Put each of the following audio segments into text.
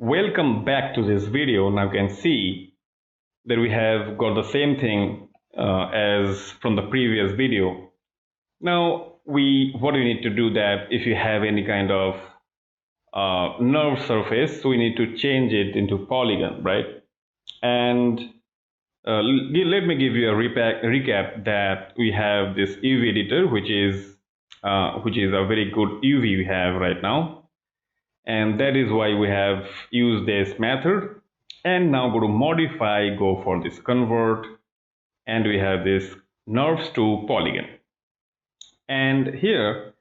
Welcome back to this video. Now you can see that we have got the same thing as from the previous video. Now what we need to do that if you have any kind of nerve surface, so we need to change it into polygon, right? And let me give you a recap that we have this UV editor, which is a very good UV we have right now. And that is why we have used this method. And now go to modify, go for this convert, and we have this nerves to polygon. And here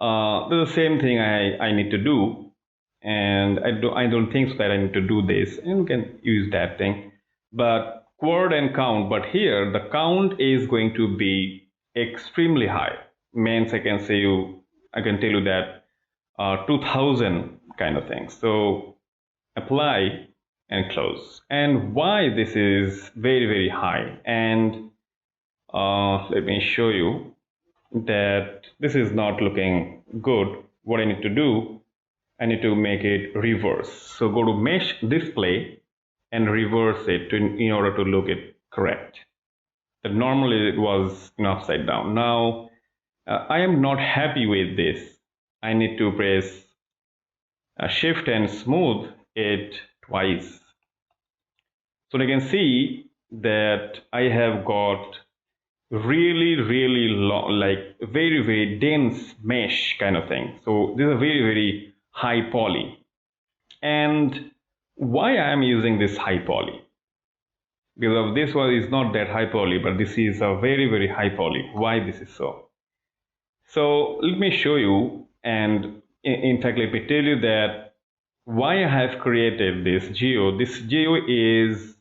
there's the same thing I need to do, and I don't think so that I need to do this, and we can use that thing. But quad and count, but here the count is going to be extremely high. Means I can tell you that 2000 kind of thing. So apply and close. And why this is very high, and let me show you that this is not looking good. What I need to do, I need to make it reverse. So go to mesh display and reverse it in order to look it correct. That normally it was upside down. Now I am not happy with this. I need to press shift and smooth it twice. So you can see that I have got really long, like very dense mesh kind of thing. So this is a very high poly. And why I am using this high poly? Because of this one is not that high poly, but this is a very high poly. Why this is so? So let me show you. And in fact, let me tell you that why I have created this geo. This geo is,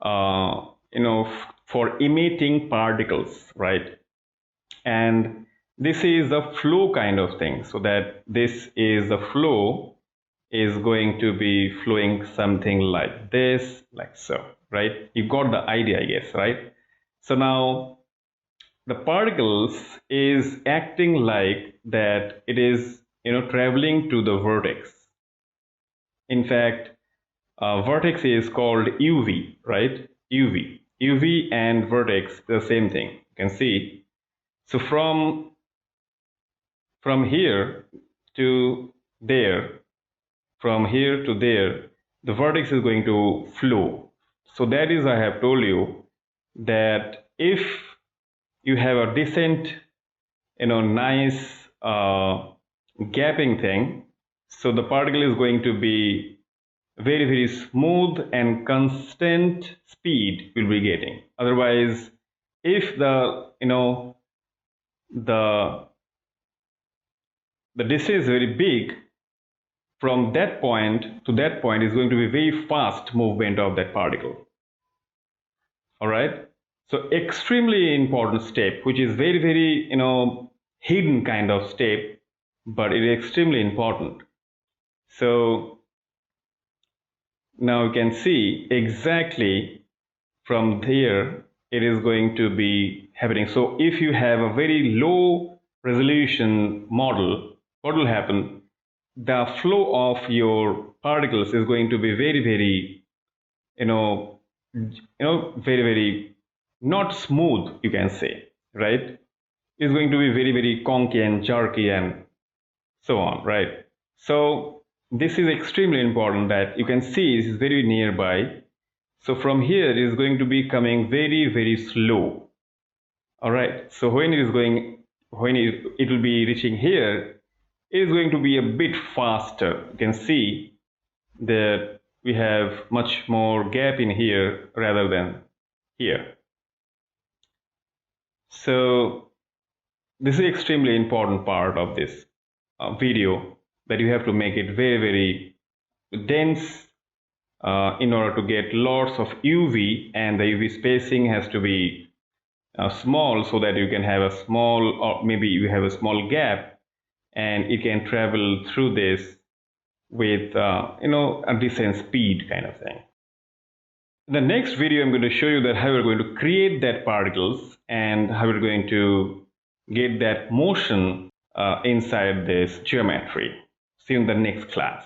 for emitting particles, right? And this is a flow kind of thing. So that this is the flow is going to be flowing something like this, like so, right? You got the idea, I guess, right? So now the particles is acting like that it is traveling to the vertex. In fact, vertex is called UV, right? UV and vertex, the same thing. You can see. So from here to there, from here to there, the vertex is going to flow. So that is, I have told you that if you have a decent, nice gapping thing, so the particle is going to be very smooth and constant speed will be getting. Otherwise, if the distance is very big, from that point to that point is going to be very fast movement of that particle. All right. So extremely important step, which is very hidden kind of step, but it is extremely important. So now you can see exactly from there it is going to be happening. So if you have a very low resolution model, what will happen? The flow of your particles is going to be very not smooth, you can say, right? It's going to be very conky and jerky and so on, right? So this is extremely important that you can see this is very nearby. So from here it is going to be coming very slow. All right. So when it will be reaching here, it is going to be a bit faster. You can see that we have much more gap in here rather than here. So this is extremely important part of this video, that you have to make it very dense in order to get lots of UV, and the UV spacing has to be small so that you can have a small, or maybe you have a small gap, and it can travel through this with a decent speed kind of thing. In the next video, I'm going to show you that how we're going to create that particles and how we're going to get that motion inside this geometry. See you in the next class.